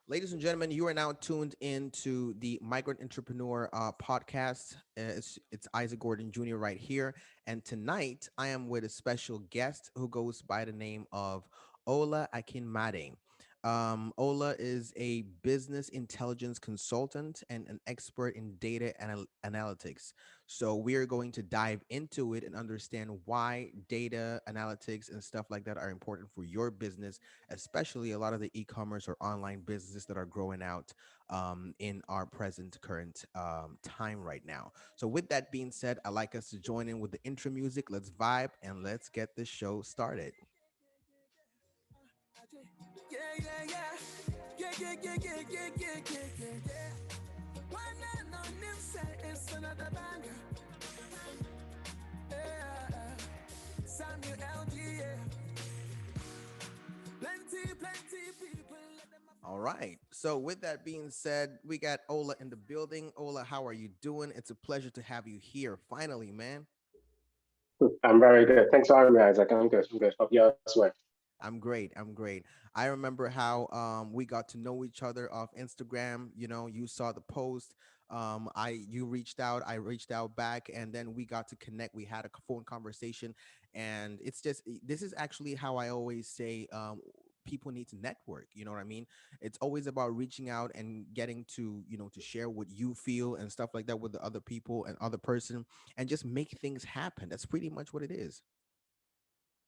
Ladies and gentlemen, you are now tuned into the Migrant Entrepreneur podcast. It's Isaac Gordon Jr. right here. And tonight I am with a special guest who goes by the name of Ola Akinmade. Ola is a business intelligence consultant and an expert in data analytics. So we are going to dive into it and understand why data analytics and stuff like that are important for your business, especially a lot of the e-commerce or online businesses that are growing out in our present current time right now. So with that being said, I'd like us to join in with the intro music. Let's vibe and let's get this show started. Yeah, yeah, yeah. Yeah, yeah, yeah, yeah, yeah, yeah, yeah, yeah. One and on him say it's another banger. Yeah. Samuel LG, yeah. Plenty people. Let them All right. So with that being said, we got Ola in the building. Ola, how are you doing? It's a pleasure to have you here finally, man. I'm very good. Thanks for having me, Isaac. I'm good. I'm good. Hope you as well. I'm great. I'm great. I remember how we got to know each other off Instagram. You know, you saw the post. You reached out, I reached out back, and then we got to connect. We had a phone conversation, and it's just this is actually how I always say people need to network. You know what I mean? It's always about reaching out and getting to to share what you feel and stuff like that with the other people and other person, and just make things happen. That's pretty much what it is.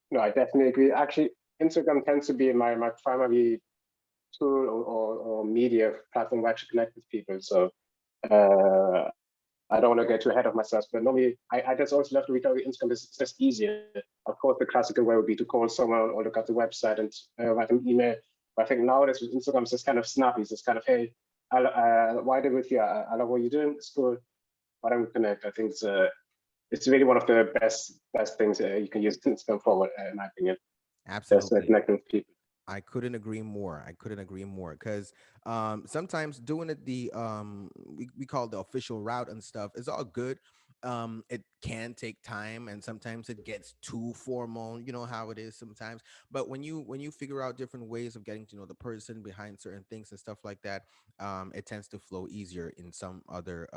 No, I definitely agree. Actually, Instagram tends to be my primary tool or media platform where I actually connect with people. So I don't want to get too ahead of myself, but normally I just always love to reach out with Instagram. It's just easier. Of course, the classical way would be to call someone or look at the website and write an email. But I think nowadays with Instagram, it's just kind of snappy. It's just kind of, hey, why do with you? I love what you're doing. It's cool. Why don't we connect? I think it's really one of the best things you can use Instagram forward, in my opinion. Just Absolutely. connecting with people. I couldn't agree more. I couldn't agree more because sometimes doing it we call it the official route and stuff is all good. It can take time and sometimes it gets too formal. You know how it is sometimes. But when you figure out different ways of getting to know the person behind certain things and stuff like that, it tends to flow easier in some other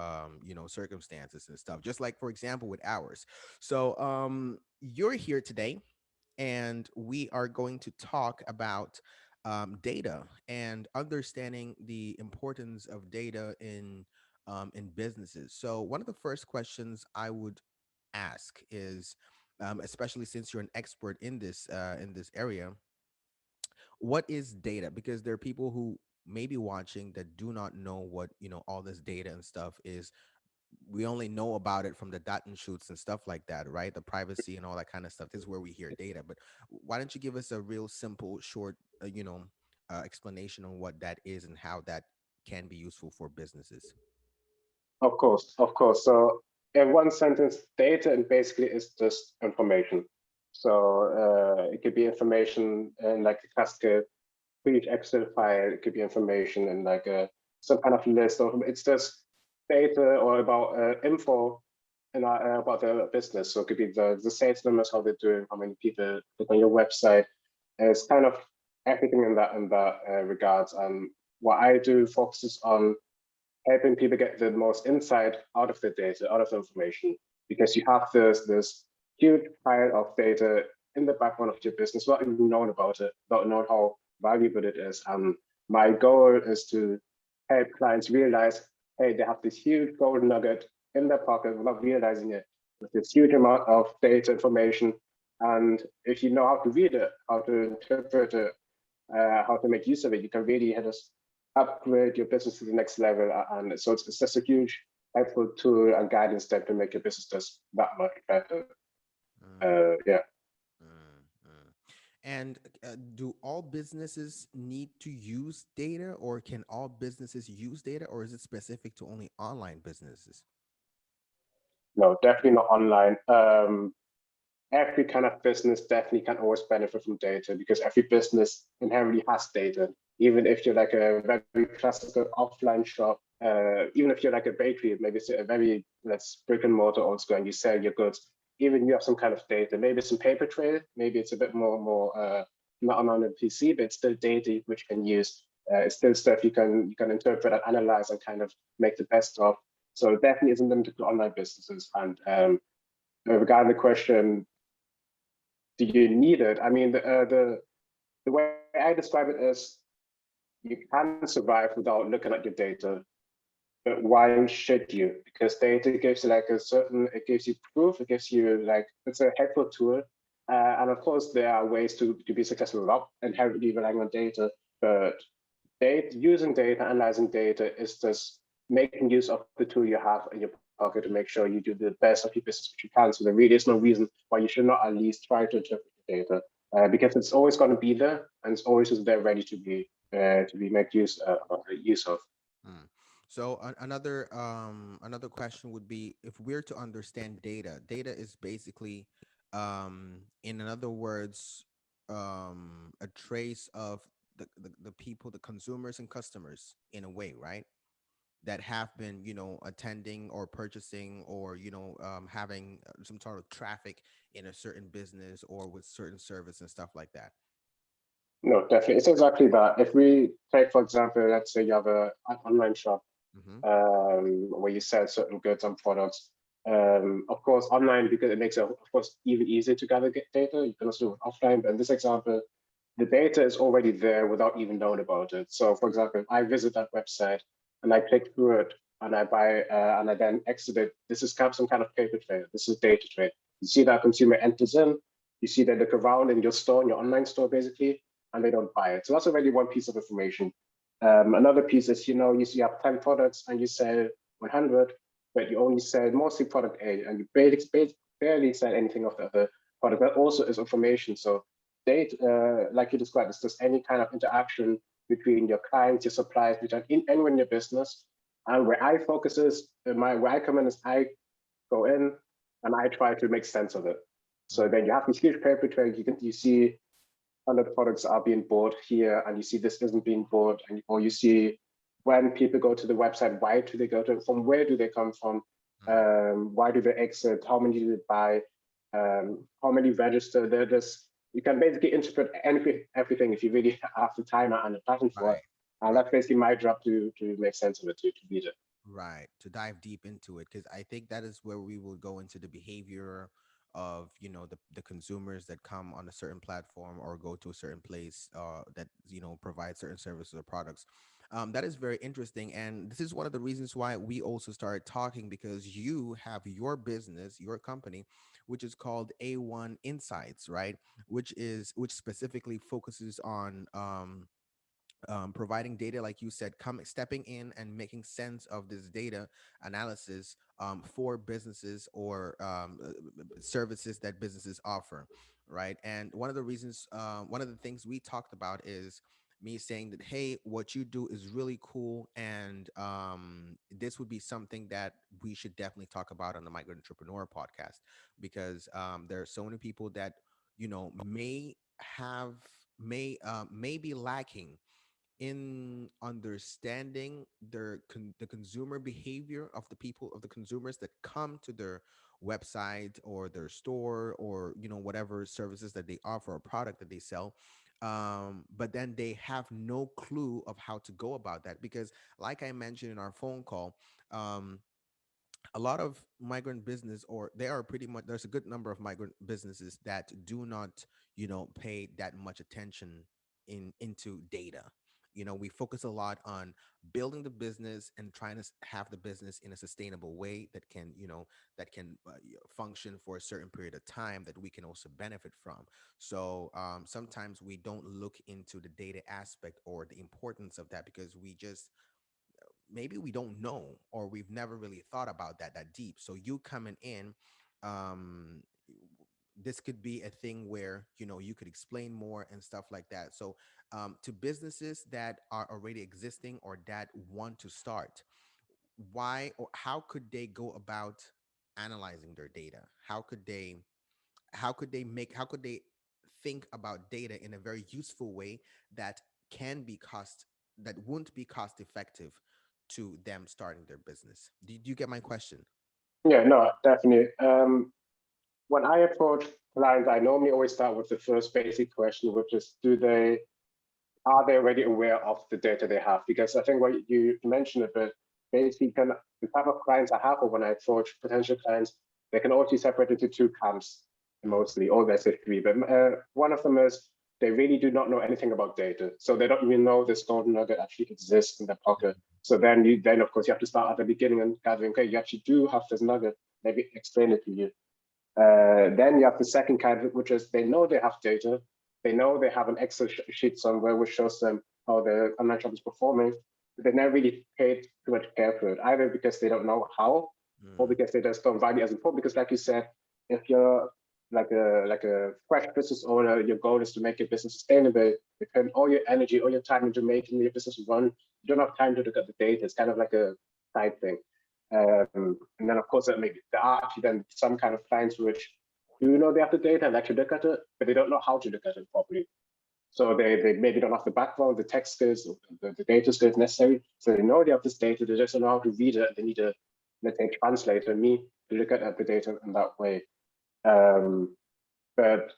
circumstances and stuff. Just like for example with ours. So you're here today and we are going to talk about data and understanding the importance of data in businesses. So one of the first questions I would ask is, especially since you're an expert in this area, what is data? Because there are people who may be watching that do not know what all this data and stuff is. We only know about it from the dot and shoots and stuff like that, right? The privacy and all that kind of stuff. This is where we hear data. But why don't you give us a real simple, short, explanation on what that is and how that can be useful for businesses? Of course, of course. So in one sentence, data and basically is just information. So it could be information in like a classical huge Excel file. It could be information in like some kind of list, or it's just data or about info and about the business. So it could be the sales numbers, how they're doing, how many people look on your website. And it's kind of everything in that regards. And what I do focuses on helping people get the most insight out of the data, out of the information, because you have this huge pile of data in the background of your business, not even knowing about it, not knowing how valuable it is. And my goal is to help clients realize, hey, they have this huge gold nugget in their pocket without realizing it, with this huge amount of data information. And if you know how to read it, how to interpret it, how to make use of it, you can really just upgrade your business to the next level. And so it's just a huge helpful tool and guidance step to make your business just that much better. Mm, Yeah. mm. And do all businesses need to use data, or can all businesses use data, or is it specific to only online businesses? No, definitely not online. Every kind of business definitely can always benefit from data because every business inherently has data. Even if you're like a very classical offline shop, even if you're like a bakery, maybe it's a very let's brick and mortar old school and you sell your goods, even you have some kind of data. Maybe it's some paper trail, maybe it's a bit more not on a PC, but it's still data which you can use It's still stuff you can interpret and analyze and kind of make the best of. So it definitely isn't limited to online businesses. And regarding the question, do you need it? I mean, the way I describe it is you can survive without looking at your data, but why should you? Because data gives you like it gives you proof, it gives you like, it's a helpful tool. And of course, there are ways to be successful without inherently relying on data, but using data, analyzing data is just making use of the tool you have in your pocket to make sure you do the best of your business which you can. So there really is no reason why you should not at least try to interpret the data, because it's always going to be there and it's always just there ready to be made use of. Mm. So another question would be, if we're to understand data, data is basically, in other words, a trace of the people, the consumers and customers in a way, right? That have been, attending or purchasing, or having some sort of traffic in a certain business or with certain service and stuff like that. No, definitely. It's exactly that. If we take, for example, let's say you have an online shop Mm-hmm. where you sell certain goods and products. Of course, online, because it makes it, of course, even easier to gather data. You can also do it offline. But in this example, the data is already there without even knowing about it. So, for example, if I visit that website and I click through it and I buy and I then exit it, this is kind of some kind of paper trail. This is data trail. You see that consumer enters in, you see they look around in your store, in your online store, basically, and they don't buy it. So that's already one piece of information. Another piece is, you see you have 10 products and you sell 100, but you only sell mostly product A and you barely sell anything of the other product. That also is information. So data, like you described, is just any kind of interaction between your clients, your suppliers, between anyone in your business. And where I focus is, where I come in is I go in and I try to make sense of it. So then you have this huge paper trail. You see 100 products are being bought here, and you see this isn't being bought, or you see when people go to the website, why do they go to it? From where do they come from? Mm. Why do they exit? How many do they buy? How many register? They're just, you can basically interpret everything if you really have the time and the passion for it. Right. And Right. that's basically my job to make sense of it, to read it. Right, to dive deep into it, because I think that is where we will go into the behavior of, the consumers that come on a certain platform or go to a certain place, that provide certain services or products. That is very interesting, and this is one of the reasons why we also started talking, because you have your business, your company, which is called A1 Insights, right? Which specifically focuses on providing data, like you said, stepping in and making sense of this data analysis, for businesses or services that businesses offer, right? And one of the things we talked about is me saying that, hey, what you do is really cool, and this would be something that we should definitely talk about on the Migrant Entrepreneur podcast, because there are so many people that have may be lacking in understanding the consumer behavior of the people, of the consumers that come to their website or their store, or whatever services that they offer or product that they sell. But then they have no clue of how to go about that, because like I mentioned in our phone call, um, a lot of migrant business, or there are pretty much, there's a good number of migrant businesses that do not pay that much attention into data. We focus a lot on building the business and trying to have the business in a sustainable way that can function for a certain period of time that we can also benefit from. So sometimes we don't look into the data aspect or the importance of that, because we just, maybe we don't know, or we've never really thought about that deep. So you coming in, um this could be a thing where you could explain more and stuff like that. So to businesses that are already existing or that want to start, why or how could they go about analyzing their data? How could they think about data in a very useful way that that won't be cost effective to them starting their business? Do you get my question? Yeah, no, definitely. When I approach clients, I normally always start with the first basic question, which is, are they already aware of the data they have? Because I think what you mentioned a bit, basically the type of clients I have, or when I approach potential clients, they can also be separated into two camps, Mm, mostly, or let's say three. But one of them is they really do not know anything about data. So they don't even know this golden nugget actually exists in their pocket. So then of course you have to start at the beginning and gathering, okay, you actually do have this nugget, maybe explain it to you. Then you have the second kind, which is they know they have data, they know they have an Excel sheet somewhere which shows them how the online shop is performing, but they never really paid too much care for it, either because they don't know how, or mm, because they just don't value it as important. Because, like you said, if you're like a fresh business owner, your goal is to make your business sustainable. You put all your energy, all your time into making your business run. You don't have time to look at the data. It's kind of like a side thing. And then, of course, maybe there are actually then some kind of clients which do know they have the data and actually look at it, but they don't know how to look at it properly. So they maybe don't have the background, the tech skills, or the data skills necessary. So they know they have this data, they just don't know how to read it. They need a, let's say, translator, me, to look at the data in that way. Um, but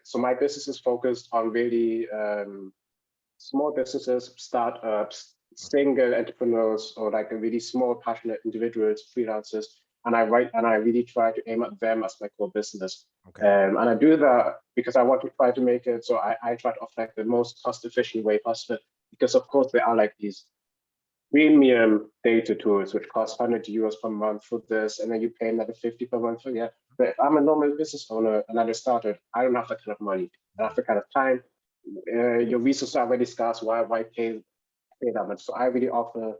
so my business is focused on really small businesses, startups, okay. single entrepreneurs, or like a really small, passionate individuals, freelancers. And I really try to aim at them as my core business. Okay. And I do that because I want to try to make it so I try to offer like the most cost efficient way possible. Because of course there are like these premium data tools which cost €100 per month for this, and then you pay another 50 per month for, yeah. But if I'm a normal business owner and I just started, I don't have that kind of money. I have the kind of time. Your resources are already scarce. Why pay that much? So I really offer,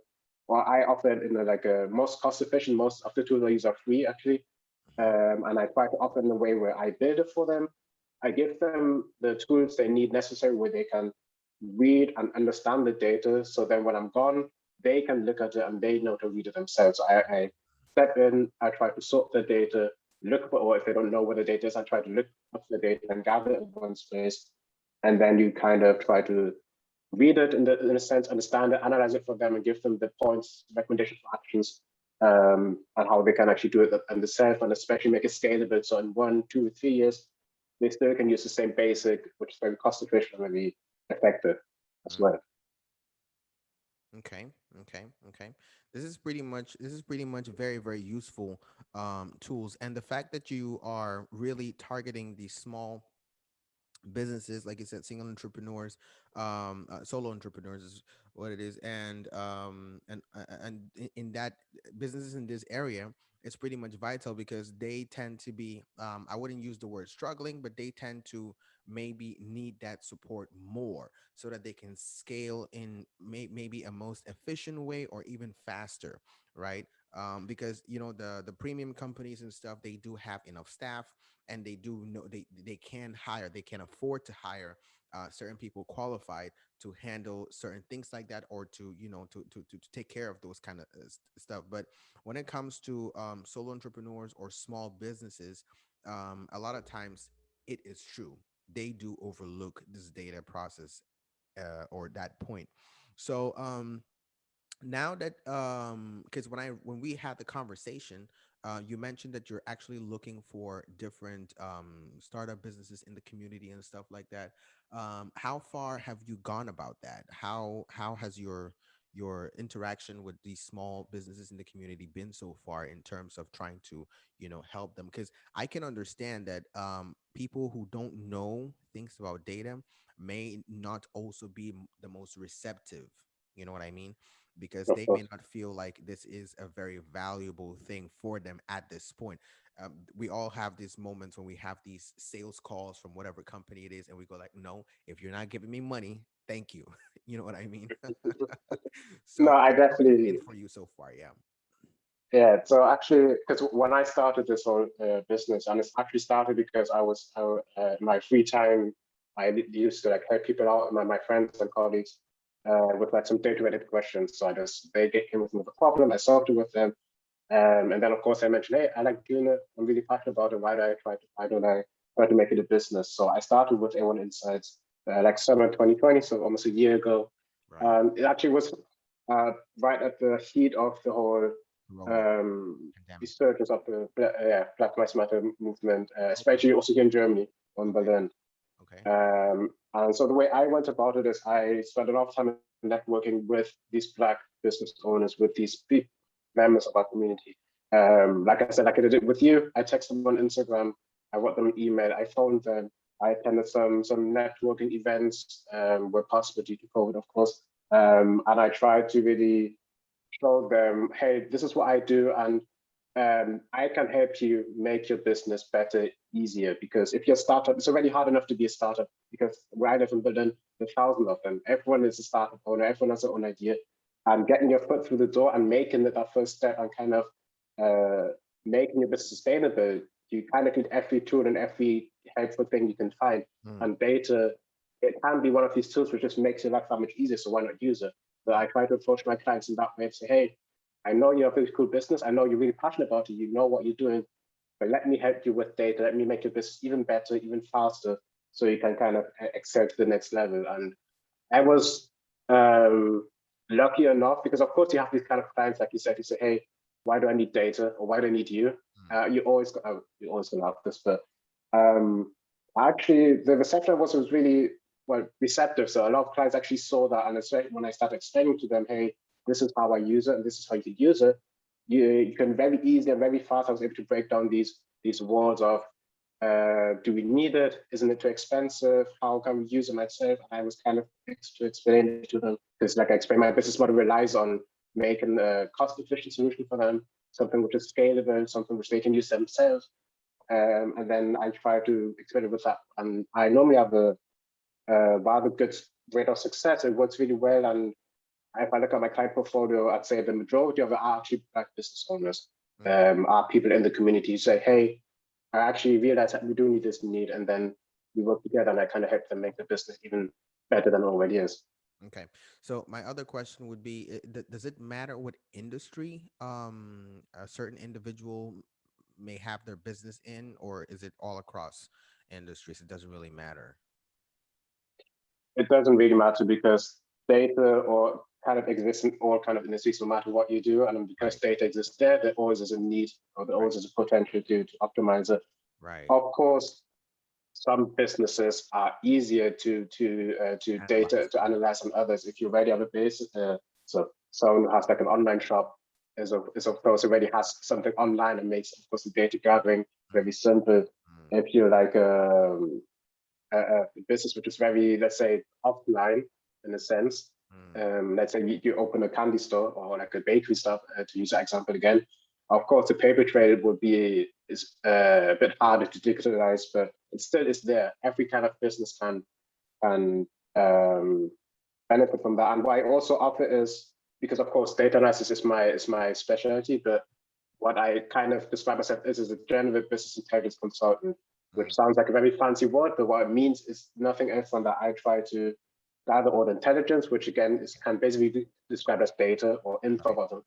well, I offer it in like a most cost efficient. Most of the tools I use are free actually, and I try to offer in a way where I build it for them. I give them the tools they need necessary where they can read and understand the data. So then when I'm gone, they can look at it and they know to read it themselves. So I step in, I try to sort the data, look for, or if they don't know what the data is, I try to look up the data and gather it in one space. And then you kind of try to read it in a sense, understand it, analyze it for them, and give them the points, recommendations for actions, and how they can actually do it themselves, and especially make it scalable. So in 1, 2, 3 years, they still can use the same basic, which is very cost efficient and really effective as Mm. well. Okay, okay, okay. This is pretty much very, very useful tools, and the fact that you are really targeting the small businesses, like you said, single entrepreneurs, solo entrepreneurs is what it is, and in that businesses in this area, it's pretty much vital because they tend to be, I wouldn't use the word struggling, but they tend to maybe need that support more so that they can scale in maybe a most efficient way or even faster, right? Because the premium companies and stuff, they do have enough staff, and they do know they can hire, they can afford to hire certain people qualified to handle certain things like that, or to to take care of those kind of stuff. But when it comes to solo entrepreneurs or small businesses, a lot of times it is true, they do overlook this data process, or that point. So now that because when we had the conversation, you mentioned that you're actually looking for different startup businesses in the community and stuff like that. How far have you gone about that? How has your interaction with these small businesses in the community been so far, in terms of trying to help them? Because I can understand that people who don't know things about data may not also be the most receptive, you know what I mean, because Of they may course. not feel like this is a very valuable thing for them at this point. We all have these moments when we have these sales calls from whatever company it is, and we go like, "No, if you're not giving me money, thank you." You know what I mean? No, So, I how's it been definitely, for you so far? Yeah. yeah. So actually, because when I started this whole business, and it's actually started because in my free time, I used to like help people out, my friends and colleagues, with like some data related questions. So they came with me with a problem, I solved it with them. And then of course I mentioned, hey, I like doing it. I'm really passionate about it. Why don't I try to make it a business? So I started with A1 Insights, like summer 2020, so almost a year ago. Right. It actually was uh, right at the heat of the whole Corona pandemic. resurgence of the Black Lives Matter movement, Okay. especially also here in Germany, on Okay. Berlin. Okay. And so the way I went about it is I spent a lot of time networking with these Black business owners, with these members of our community. Like I said, like I did it with you, I texted them on Instagram, I wrote them an email, I phoned them, I attended some networking events where possible due to COVID, of course. And I tried to really show them, hey, this is what I do, and I can help you make your business better, easier. Because if you're a startup, it's already hard enough to be a startup. Because where I live in Berlin, there's thousands of them. Everyone is a startup owner. Everyone has their own idea, and getting your foot through the door and making it that first step and kind of uh, making your business sustainable, you kind of need every tool and every helpful thing you can find. Mm, And data, it can be one of these tools which just makes your life that much easier. So why not use it? So mm, I try to approach my clients in that way and say, hey, I know you have a really cool business. I know you're really passionate about it. You know what you're doing, but let me help you with data. Let me make your business even better, even faster, so you can kind of excel to the next level. And I was um, lucky enough because, of course, you have these kind of clients, like you said, you say, hey, why do I need data or why do I need you? mm. You always gonna have this, but um, actually, the reception was really well receptive. So a lot of clients actually saw that, and especially when I started explaining to them, hey, this is how I use it, and this is how you could use it. You can very easily and very fast. I was able to break down these walls of do we need it? Isn't it too expensive? How can we use it myself? And I was kind of to explain it to them because, like I explained, my business model relies on making a cost-efficient solution for them, something which is scalable, something which they can use themselves. And then I try to experiment with that. And I normally have a rather good rate of success. It works really well. And if I look at my client portfolio, I'd say the majority of it are actually Black business owners, Mm. are people in the community who say, hey, I actually realize that we do need this need. And then we work together and I kind of help them make the business even better than it already is. Okay. So my other question would be, does it matter what industry a certain individual may have their business in, or is it all across industries? It doesn't really matter. It doesn't really matter because data or kind of exists in all kind of industries, no matter what you do. And because Right. data exists there, there always is a need or there Right. always is a potential to optimize it. Right. Of course, some businesses are easier to data Analyze. to analyze than others. If you already have a base, so someone who has like an online shop is of course already has something online and makes of course the data gathering Mm, very simple. mm, If you're like a business which is very, let's say, offline in a sense. mm. Let's say you open a candy store or like a bakery stuff, to use that example again. Of course, the paper trail would be is a bit harder to digitalize, but it still is there. Every kind of business can benefit from that. And what I also offer is because, of course, data analysis is my specialty, but what I kind of describe myself as a general business intelligence consultant, which Mm. sounds like a very fancy word, but what it means is nothing else than that I try to gather all the intelligence, which again is can basically be described as data or info Right.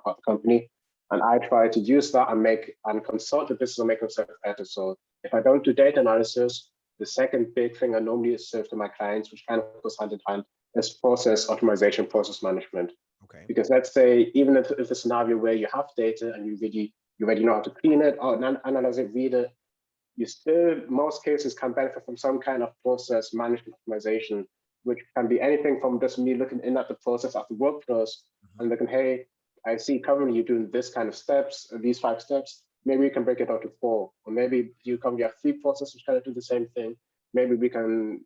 about the company. And I try to use that and make and consult the business and make themselves better. So if I don't do data analysis, the second big thing I normally serve to my clients, which kind of goes hand in hand, is process optimization, process management. Okay. Because let's say even if a scenario where you have data and you already know how to clean it or analyze it, read it, you still most cases can benefit from some kind of process management optimization, which can be anything from just me looking in at the process of the workflows Hmm. and looking, hey, I see currently you're doing this kind of steps, these 5 steps. Maybe we can break it out to 4, or maybe you currently have 3 processes which kind of do the same thing. Maybe we can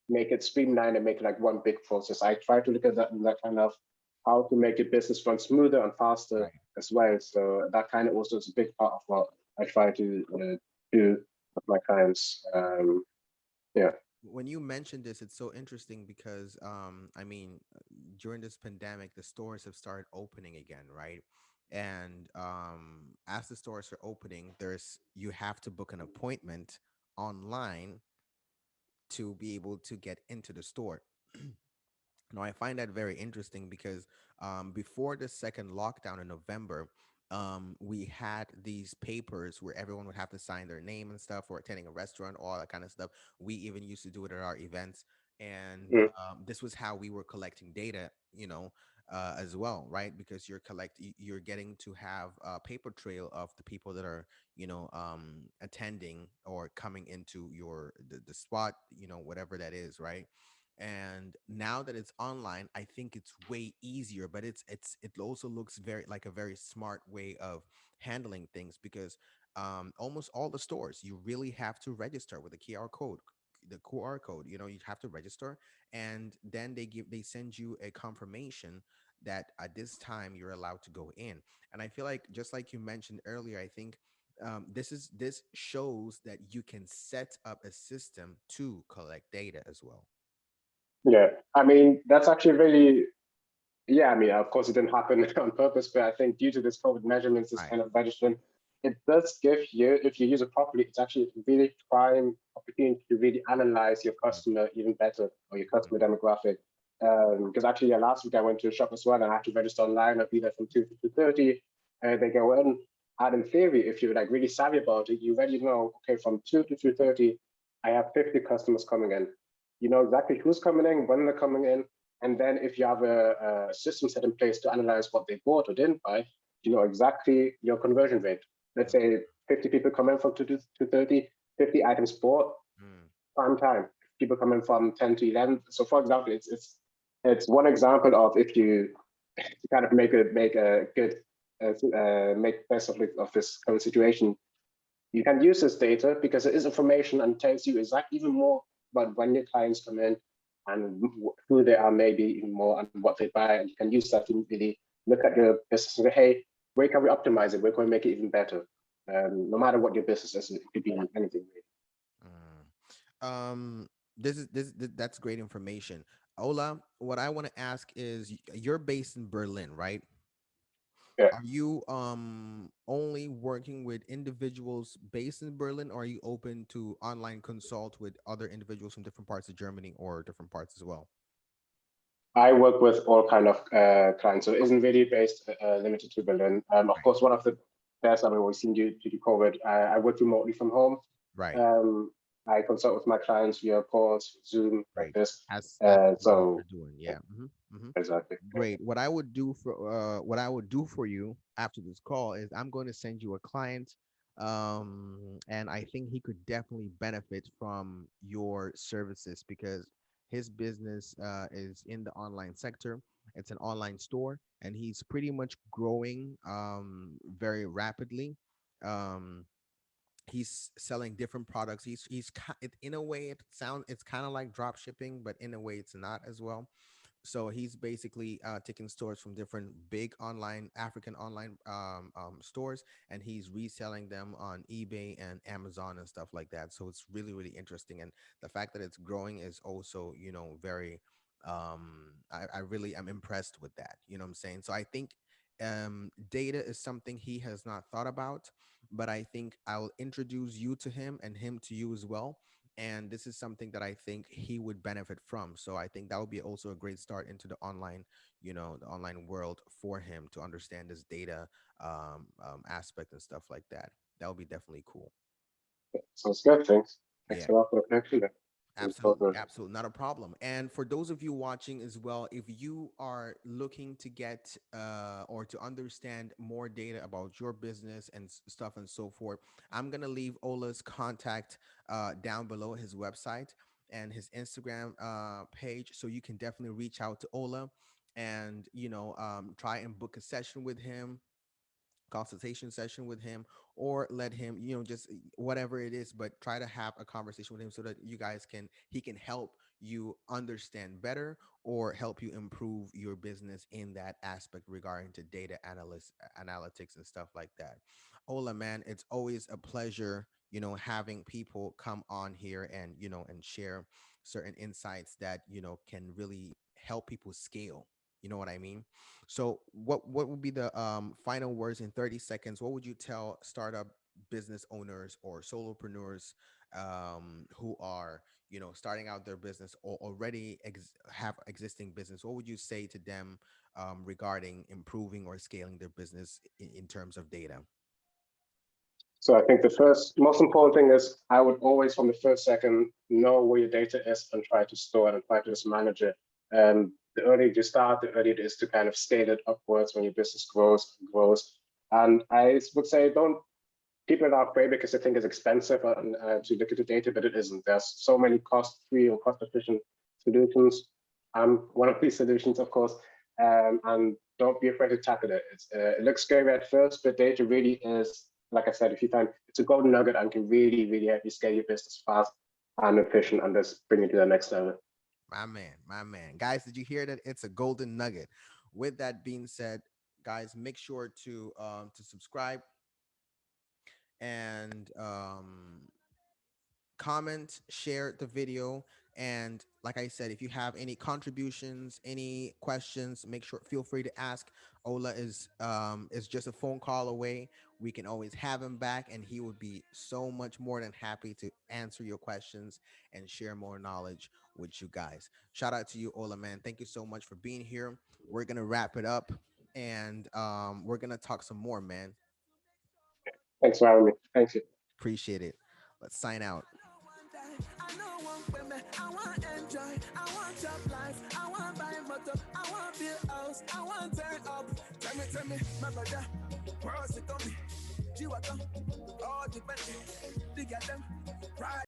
make it streamlined and make it like one big process. I try to look at that in that kind of how to make your business run smoother and faster Right. as well. So that kind of also is a big part of what I try to do with my clients. Yeah. When you mentioned this, it's so interesting because, I mean, during this pandemic, the stores have started opening again, right? And as the stores are opening, there's you have to book an appointment online to be able to get into the store. Now, I find that very interesting because before the second lockdown in November, we had these papers where everyone would have to sign their name and stuff for attending a restaurant, all that kind of stuff. We even used to do it at our events. And Mm. this was how we were collecting data, you know. as well, right? Because you're getting to have a paper trail of the people that are, attending or coming into the spot, whatever that is, right? And now that it's online, I think it's way easier, but it also looks very like a very smart way of handling things, because almost all the stores, you really have to register with a QR code. You have to register, and then they send you a confirmation that at this time you're allowed to go in. And I feel like, just like you mentioned earlier, I think this shows that you can set up a system to collect data as well. Yeah, I mean, that's actually really, yeah, I mean, of course, it didn't happen on purpose, but I think due to this COVID measurements, this Right. kind of registering, it does give you, if you use it properly, it's actually a really prime opportunity to really analyze your customer even better, or your customer demographic. Because actually, yeah, last week I went to a shop as well, and I had to register online. I'd be there from 2 to 2:30. They go in, and in theory, if you're like really savvy about it, you already know, okay, from 2 to 2:30, I have 50 customers coming in. You know exactly who's coming in, when they're coming in, and then if you have a system set in place to analyze what they bought or didn't buy, you know exactly your conversion rate. Let's say 50 people come in from 2 to 2:30, 50 items bought, Mm. prime time. People come in from 10 to 11. So for example, it's one example of, if you to kind of make a good make best of this current situation, you can use this data because it is information and tells you exactly even more about when your clients come in and who they are, maybe even more, and what they buy. And you can use that to really look at your business and say, hey, where can we optimize it? Where can we make it even better? No matter what your business is, it could be anything. Mm. That's great information. Ola, what I want to ask is, you're based in Berlin, right? Yeah, Are you only working with individuals based in Berlin, or are you open to online consult with other individuals from different parts of Germany or different parts as well? I work with all kind of clients, so it isn't really based limited to Berlin. Of Right. course, one of the best, I mean, we've seen due to COVID, I work remotely from home. Right. Um, I consult with my clients via calls, Zoom, like Right. this. As what So you're doing. Yeah. Hmm. exactly. Great. What I would do for you after this call is, I'm going to send you a client, and I think he could definitely benefit from your services, because his business is in the online sector. It's an online store, and he's pretty much growing very rapidly. Um, he's selling different products. In a way, it's kind of like drop shipping, but in a way it's not as well. So he's basically taking stores from different big online African online stores, and he's reselling them on eBay and Amazon and stuff like that. So it's really, really interesting, and the fact that it's growing is also, very. I really am impressed with that. You know what I'm saying? So I think data is something he has not thought about, but I think I'll introduce you to him and him to you as well. And this is something that I think he would benefit from. So I think that would be also a great start into the online world for him to understand this data aspect and stuff like that. That would be definitely cool. Sounds good. Thanks. Thanks Yeah. a lot for the connection there. Looking forward Absolutely, to it. absolutely, not a problem. And for those of you watching as well, if you are looking to get or to understand more data about your business and stuff and so forth, I'm gonna leave Ola's contact down below, his website and his Instagram page, so you can definitely reach out to Ola and try and book a session with him, consultation session with him, or let him, just whatever it is, but try to have a conversation with him so that he can help you understand better, or help you improve your business in that aspect regarding to data analytics and stuff like that. Ola, man, it's always a pleasure, having people come on here and and share certain insights that can really help people scale. You know what I mean? So what would be the final words in 30 seconds? What would you tell startup business owners or solopreneurs who are, starting out their business, or already have existing business? What would you say to them regarding improving or scaling their business in terms of data? So I think the first most important thing is, I would always from the first second know where your data is and try to store it and try to just manage it. the earlier you start, the earlier it is to kind of scale it upwards when your business grows and grows. And I would say don't people are afraid because they think it's expensive to look at the data, but it isn't. There's so many cost-free or cost-efficient solutions. One of these solutions, of course, and don't be afraid to tackle it. It looks scary at first, but data really is, like I said a few times, it's a golden nugget and can really, really help you scale your business fast and efficient and just bring it to the next level. My man, my man. Guys, did you hear that? It's a golden nugget. With that being said, guys, make sure to subscribe and comment, share the video, and like I said, if you have any contributions, any questions, make sure feel free to ask. Ola is just a phone call away. We can always have him back, and he would be so much more than happy to answer your questions and share more knowledge with you guys. Shout out to you, Ola, man. Thank you so much for being here. We're gonna wrap it up, and we're gonna talk some more, man. Thanks for having me. Thank you. Appreciate it. Let's sign out. I know one women, I want enjoy, I want job life, I want buy motor, I want build house, I want turn up. Tell me, my brother, where else it coming? G-Wagon, all the Bentley, dig at them, right.